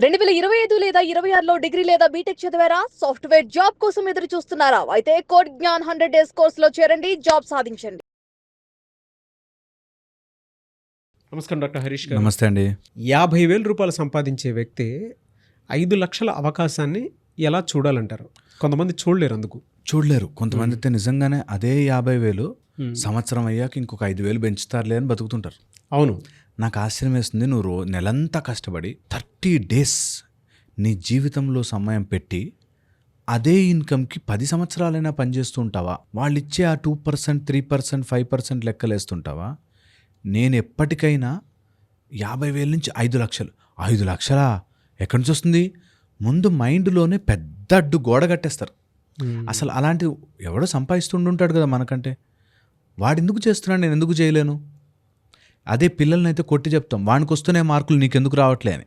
2025 లేదా 26లో డిగ్రీ లేదా బీటెక్ చదివారా? సాఫ్ట్‌వేర్ జాబ్ కోసం ఎదురు చూస్తున్నారా? అయితే కోడ్ జ్ఞాన్ 100 డేస్ కోర్సులో చేరండి, జాబ్ సాధించండి. నమస్కారం డాక్టర్ హరీష్ గారు. నమస్తే అండి. 50,000 రూపాయలు సంపాదించే వ్యక్తి 5,00,000 అవకాశాన్ని ఎలా చూడాలంటారు? కొంతమంది చూడలేరు అందుకు. చూడలేరు. కొంతమంది అయితే నిజంగానే అదే 50,000 సంవత్సరం అయ్యాక ఇంకొక 5,000 పెంచుతారులే అని బతుకుతుంటారు. అవును. నాకు ఆశ్చర్యం వేస్తుంది, నువ్వు నెలంతా కష్టపడి 30 డేస్ నీ జీవితంలో సమయం పెట్టి అదే ఇన్కమ్కి 10 సంవత్సరాలైనా పనిచేస్తూ ఉంటావా? వాళ్ళు ఇచ్చే ఆ 2%, 3%, 5% లెక్కలేస్తుంటావా? నేను ఎప్పటికైనా 50,000 నుంచి 5,00,000, 5,00,000 ఎక్కడి నుంచి వస్తుంది? ముందు మైండ్లోనే పెద్ద అడ్డు గోడ కట్టేస్తారు. అసలు అలాంటి ఎవడో సంపాదిస్తుండుంటాడు కదా మనకంటే, వాడు ఎందుకు చేస్తున్నాడు, నేను ఎందుకు చేయలేను? అదే పిల్లల్ని అయితే కొట్టి చెప్తాం, వానికి వస్తూనే మార్కులు నీకెందుకు రావట్లే అని.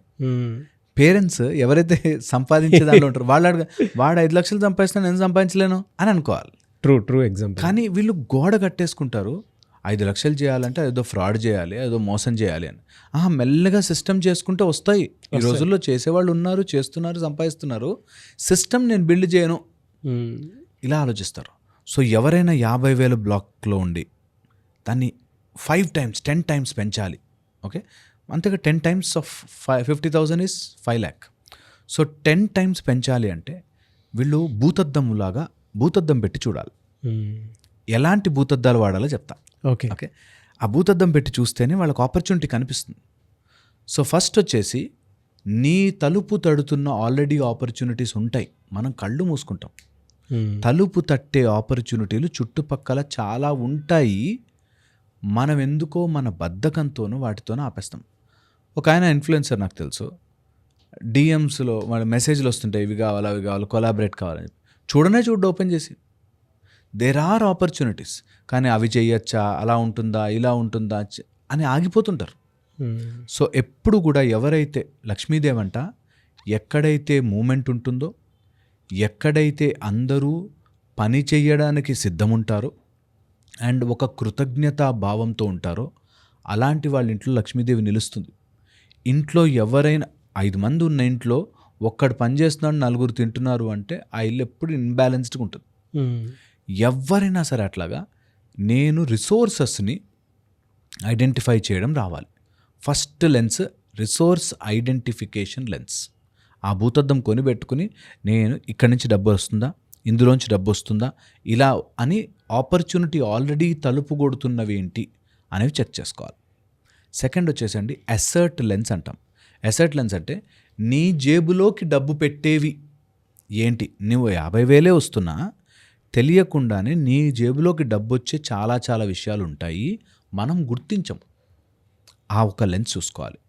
పేరెంట్స్ ఎవరైతే సంపాదించే దాంట్లో ఉంటారో వాళ్ళు వాడు 5,00,000 సంపాదిస్తాను, నేను సంపాదించలేను అని అనుకోవాలి. True example. కానీ వీళ్ళు గోడ కట్టేసుకుంటారు. 5,00,000 చేయాలంటే ఏదో ఫ్రాడ్ చేయాలి, ఏదో మోసం చేయాలి అని. మెల్లగా సిస్టమ్ చేసుకుంటే వస్తాయి. ఈ రోజుల్లో చేసేవాళ్ళు ఉన్నారు, చేస్తున్నారు, సంపాదిస్తున్నారు. సిస్టమ్ నేను బిల్డ్ చేయను ఇలా ఆలోచిస్తారు. సో ఎవరైనా 50,000 బ్లాక్లో ఉండి దాన్ని 5 times, 10 times పెంచాలి. ఓకే, అంతేగా 10 times of 50,000 is 5 lakh. So 10 times పెంచాలి అంటే వీళ్ళు భూతద్దం పెట్టి చూడాలి. ఎలాంటి భూతద్దాలు వాడాలో చెప్తా. ఓకే. ఆ భూతద్దం పెట్టి చూస్తేనే వాళ్ళకి ఆపర్చునిటీ కనిపిస్తుంది. సో ఫస్ట్ వచ్చేసి నీ తలుపు తడుతున్న ఆల్రెడీ ఆపర్చునిటీస్ ఉంటాయి, మనం కళ్ళు మూసుకుంటాం. తలుపు తట్టే ఆపర్చునిటీలు చుట్టుపక్కల చాలా ఉంటాయి. మనం ఎందుకో మన బద్ధకంతోనూ వాటితోనూ ఆపేస్తాం. ఒక ఆయన ఇన్ఫ్లుయెన్సర్ నాకు తెలుసు, డిఎమ్స్లో వాళ్ళ మెసేజ్లు వస్తుంటాయి, ఇవి కావాలి, అవి కావాలి, కొలాబరేట్ కావాలని. చూడు ఓపెన్ చేసి. దేర్ ఆర్ ఆపర్చునిటీస్, కానీ అవి చేయొచ్చా, అలా ఉంటుందా, ఇలా ఉంటుందా అని ఆగిపోతుంటారు. సో ఎప్పుడు కూడా ఎవరైతే లక్ష్మీదేవి అంట, ఎక్కడైతే మూమెంట్ ఉంటుందో, ఎక్కడైతే అందరూ పని చేయడానికి సిద్ధముంటారో అండ్ ఒక కృతజ్ఞతా భావంతో ఉంటారో అలాంటి వాళ్ళ ఇంట్లో లక్ష్మీదేవి నిలుస్తుంది. ఇంట్లో ఎవరైనా 5 మంది ఉన్న ఇంట్లో ఒక్కడు పని చేస్తున్నాడు, 4 తింటున్నారు అంటే ఆ ఇల్లు ఎప్పుడు ఇన్బ్యాలెన్స్డ్గా ఉంటుంది. ఎవరైనా సరే అట్లాగా నేను రిసోర్సెస్ని ఐడెంటిఫై చేయడం రావాలి. First lens resource identification lens. ఆ భూతద్దం కొనిపెట్టుకుని నేను ఇక్కడి నుంచి డబ్బు వస్తుందా, ఇందులోంచి డబ్బు వస్తుందా, ఇలా అని ఆపర్చునిటీ ఆల్రెడీ తలుపు కొడుతున్నవి ఏంటి అనేవి చెక్ చేసుకోవాలి. సెకండ్ వచ్చేసండి అసర్ట్ లెన్స్ అంటాం. అసర్ట్ లెన్స్ అంటే నీ జేబులోకి డబ్బు పెట్టేవి ఏంటి. నువ్వు 50,000 వస్తున్నా తెలియకుండానే నీ జేబులోకి డబ్బు వచ్చే చాలా చాలా విషయాలు ఉంటాయి, మనం గుర్తించం. ఆ ఒక లెన్స్ చూసుకోవాలి.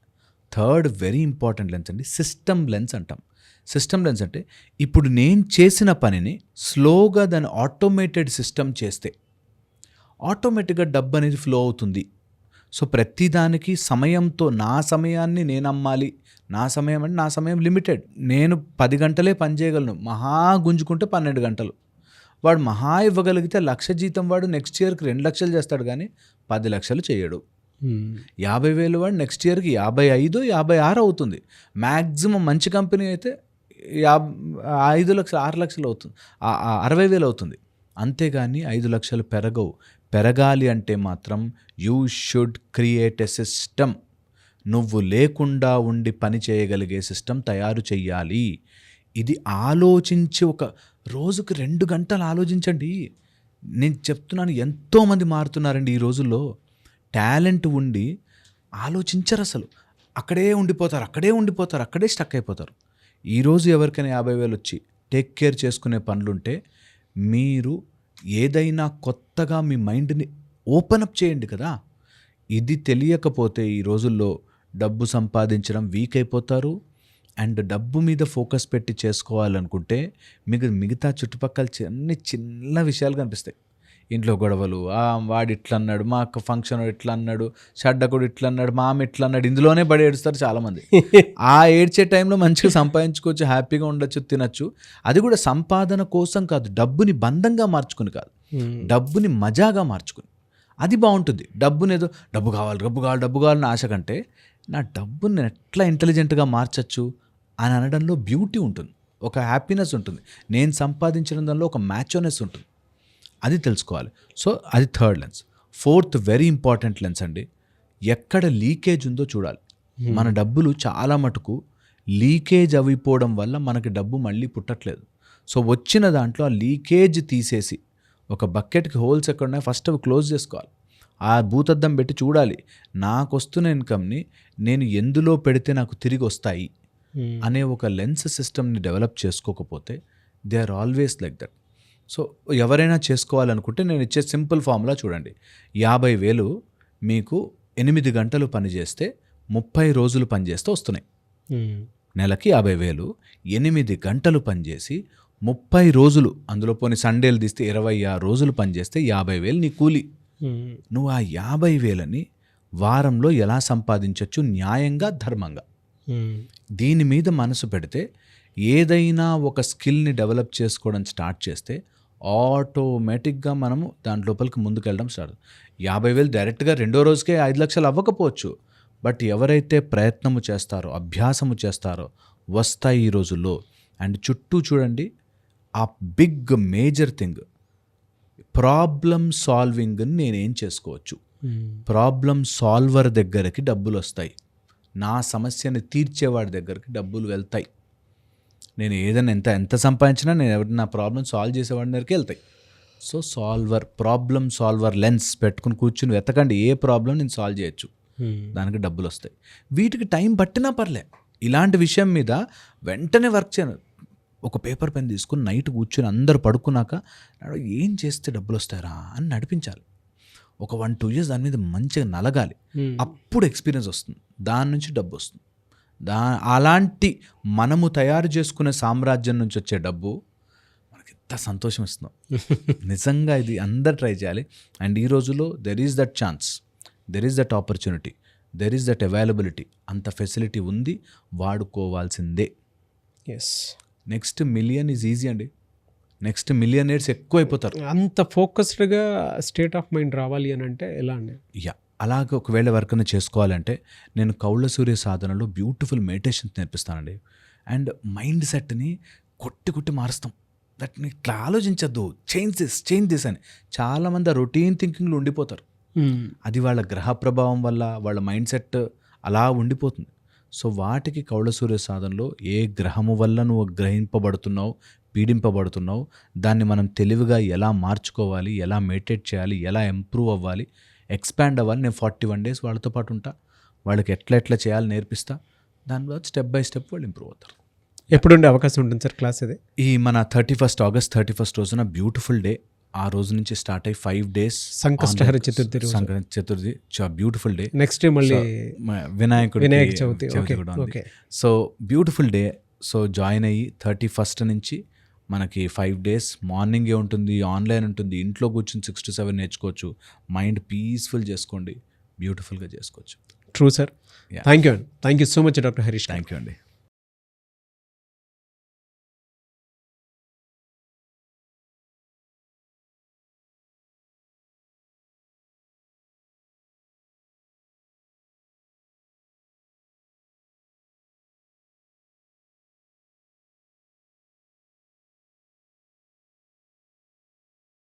థర్డ్ వెరీ ఇంపార్టెంట్ లెన్స్ అండి సిస్టమ్ లెన్స్ అంటాం. సిస్టమ్ లెన్స్ అంటే ఇప్పుడు నేను చేసిన పనిని స్లోగా దాన్ని ఆటోమేటెడ్ సిస్టమ్ చేస్తే ఆటోమేటిక్గా డబ్బు అనేది ఫ్లో అవుతుంది. సో ప్రతిదానికి సమయంతో, నా సమయాన్ని నేను అమ్మాలి. నా సమయం అంటే నా సమయం లిమిటెడ్. నేను 10 గంటలే పని చేయగలను, మహా గుంజుకుంటే 12 గంటలు. వాడు మహా ఇవ్వగలిగితే 1,00,000 జీతం వాడు నెక్స్ట్ ఇయర్కి 2,00,000 చేస్తాడు, కానీ 10 లక్షలు చేయడు. 50,000 వాడు నెక్స్ట్ ఇయర్కి 55, 56 అవుతుంది. మ్యాక్సిమం మంచి కంపెనీ అయితే 5 లక్షలు, 6 లక్షలు అవుతుంది, 60,000 అవుతుంది. అంతేగాని 5 లక్షలు పెరగవు. పెరగాలి అంటే మాత్రం you should create a system. నువ్వు లేకుండా ఉండి పని చేయగలిగే సిస్టమ్ తయారు చెయ్యాలి. ఇది ఆలోచించి ఒక రోజుకి 2 గంటలు ఆలోచించండి. నేను చెప్తున్నాను, ఎంతోమంది మారుతున్నారండి ఈ రోజుల్లో. టాలెంట్ ఉండి ఆలోచించరు, అసలు అక్కడే ఉండిపోతారు, అక్కడే స్టక్ అయిపోతారు. ఈరోజు ఎవరికైనా 50,000 వచ్చి టేక్ కేర్ చేసుకునే పనులుంటే మీరు ఏదైనా కొత్తగా మీ మైండ్ని ఓపెన్ అప్ చేయండి కదా. ఇది తెలియకపోతే ఈ రోజుల్లో డబ్బు సంపాదించడం వీక్ అయిపోతారు. అండ్ డబ్బు మీద ఫోకస్ పెట్టి చేసుకోవాలనుకుంటే మీకు మిగతా చుట్టుపక్కల చిన్న విషయాలు కనిపిస్తాయి. ఇంట్లో గొడవలు, వాడు ఇట్లా అన్నాడు, మా అక్క ఫంక్షన్ ఇట్లా అన్నాడు, షడ్డకుడు ఇట్లా అన్నాడు, మామ ఇట్లా అన్నాడు, ఇందులోనే పడి ఏడుస్తారు చాలామంది. ఆ ఏడ్చే టైంలో మంచిగా సంపాదించుకోవచ్చు, హ్యాపీగా ఉండొచ్చు, తినచ్చు. అది కూడా సంపాదన కోసం కాదు, డబ్బుని బంధంగా మార్చుకుని కాదు, డబ్బుని మజాగా మార్చుకుని. అది బాగుంటుంది. డబ్బుని ఏదో డబ్బు కావాలని ఆశ కంటే నా డబ్బుని ఎట్లా ఇంటెలిజెంట్గా మార్చచ్చు అని అనడంలో బ్యూటీ ఉంటుంది, ఒక హ్యాపీనెస్ ఉంటుంది, నేను సంపాదించిన దానిలో ఒక మ్యాచోనెస్ ఉంటుంది. అది తెలుసుకోవాలి. సో అది third lens. Fourth very important lens అండి, ఎక్కడ లీకేజ్ ఉందో చూడాలి. మన డబ్బులు చాలా మటుకు లీకేజ్ అయిపోవడం వల్ల మనకి డబ్బు మళ్ళీ పుట్టట్లేదు. సో వచ్చిన దాంట్లో ఆ లీకేజ్ తీసేసి ఒక బకెట్కి హోల్స్ ఎక్కడ ఉన్నాయో ఫస్ట్ అవి క్లోజ్ చేసుకోవాలి. ఆ భూతద్దం పెట్టి చూడాలి, నాకు వస్తున్న ఇన్కమ్ని నేను ఎందులో పెడితే నాకు తిరిగి వస్తాయి అనే ఒక లెన్స్ సిస్టమ్ని డెవలప్ చేసుకోకపోతే they are always like that. So ఎవరైనా చేసుకోవాలనుకుంటే నేను ఇచ్చే సింపుల్ ఫార్ములా చూడండి. 50,000 మీకు 8 గంటలు పనిచేస్తే 30 రోజులు పనిచేస్తే వస్తున్నాయి. నెలకి 50,000 8 గంటలు పనిచేసి 30 రోజులు, అందులో పోనీ సండేలు తీస్తే 26 రోజులు పనిచేస్తే 50,000 నీ కూలి. నువ్వు ఆ 50,000ని వారంలో ఎలా సంపాదించవచ్చు న్యాయంగా, ధర్మంగా. దీని మీద మనసు పెడితే ఏదైనా ఒక స్కిల్ని డెవలప్ చేసుకోవడం స్టార్ట్ చేస్తే ఆటోమేటిక్గా మనము దాని లోపలికి ముందుకెళ్ళడం స్టార్ట్. 50,000 డైరెక్ట్గా రెండో రోజుకే 5 లక్షలు అవ్వకపోవచ్చు, బట్ ఎవరైతే ప్రయత్నము చేస్తారో, అభ్యాసము చేస్తారో వస్తాయి ఈ రోజుల్లో. అండ్ చుట్టూ చూడండి, ఆ బిగ్ మేజర్ థింగ్ ప్రాబ్లమ్ సాల్వింగ్ని నేనేం చేసుకోవచ్చు. ప్రాబ్లమ్ సాల్వర్ దగ్గరికి డబ్బులు వస్తాయి, నా సమస్యని తీర్చేవాడి దగ్గరికి డబ్బులు వెళ్తాయి. నేను ఏదైనా ఎంత సంపాదించినా నేను ఎవరైనా నా ప్రాబ్లం సాల్వ్ చేసేవాడి దగ్గరికి వెళ్తాయి. సో ప్రాబ్లమ్ సాల్వర్ లెన్స్ పెట్టుకుని కూర్చుని వెతకండి, ఏ ప్రాబ్లం నేను సాల్వ్ చేయొచ్చు, దానికి డబ్బులు వస్తాయి. వీటికి టైం పట్టినా పర్లే, ఇలాంటి విషయం మీద వెంటనే వర్క్ చేయను. ఒక పేపర్ పెన్ తీసుకుని నైట్ కూర్చుని అందరు పడుకున్నాక ఏం చేస్తే డబ్బులు వస్తాయరా అని నడిపించాలి. ఒక 1-2 years దాని మీద మంచిగా నలగాలి, అప్పుడు ఎక్స్పీరియన్స్ వస్తుంది, దాని నుంచి డబ్బు వస్తుంది. అలాంటి మనము తయారు చేసుకునే సామ్రాజ్యం నుంచి వచ్చే డబ్బు మనకి ఎంత సంతోషం ఇస్తుందో. నిజంగా ఇది అందరు ట్రై చేయాలి. అండ్ ఈ రోజులో there is that chance, there is that opportunity, there is that availability. అంత ఫెసిలిటీ ఉంది, వాడుకోవాల్సిందే. Yes, next million is easy అండి. నెక్స్ట్ మిలియనేర్స్ ఎక్కువ అయిపోతారు. అంత ఫోకస్డ్గా స్టేట్ ఆఫ్ మైండ్ రావాలి అని అంటే ఎలా అండి? యా, అలాగే ఒకవేళ వర్క్ని చేసుకోవాలంటే నేను కౌళ్ళ సూర్య సాధనలో బ్యూటిఫుల్ మెడిటేషన్స్ నేర్పిస్తానండి. అండ్ మైండ్ సెట్ని కొట్టి మారుస్తాం. దట్ని ఇట్లా ఆలోచించద్దు, చేంజ్ దిస్ అని. చాలామంది ఆ రొటీన్ థింకింగ్లో ఉండిపోతారు. అది వాళ్ళ గ్రహ ప్రభావం వల్ల వాళ్ళ మైండ్ సెట్ అలా ఉండిపోతుంది. సో వాటికి కౌళ్ళ సూర్య సాధనలో ఏ గ్రహము వల్ల నువ్వు గ్రహింపబడుతున్నావు, పీడింపబడుతున్నావు, దాన్ని మనం తెలివిగా ఎలా మార్చుకోవాలి, ఎలా మెడిటేట్ చేయాలి, ఎలా ఇంప్రూవ్ అవ్వాలి, ఎక్స్పాండ్ అవ్వాలి. నేను 41 days వాళ్ళతో పాటు ఉంటా, వాళ్ళకి ఎట్లా చేయాలి నేర్పిస్తా. దాని తర్వాత స్టెప్ బై స్టెప్ వాళ్ళు ఇంప్రూవ్ అవుతారు. ఎప్పుడు ఉండే అవకాశం ఉంటుంది సార్ క్లాస్ ఇది? ఈ మన August 31st రోజున బ్యూటిఫుల్ డే. ఆ రోజు నుంచి స్టార్ట్ అయ్యి 5 days సంకష్టహర చతుర్థి రోజు. చతుర్థి చాలా బ్యూటిఫుల్ డే. నెక్స్ట్ మళ్ళీ వినాయక చవితి కూడా ఉంది. So beautiful day. So join అయ్యి 31st నుంచి మనకి 5 days మార్నింగే ఉంటుంది, ఆన్లైన్ ఉంటుంది, ఇంట్లో కూర్చొని 6 to 7 నేర్చుకోవచ్చు. మైండ్ పీస్ఫుల్ చేసుకోండి, బ్యూటిఫుల్గా చేసుకోవచ్చు. True sir. Thank you so much doctor Harish. Thank you అండి.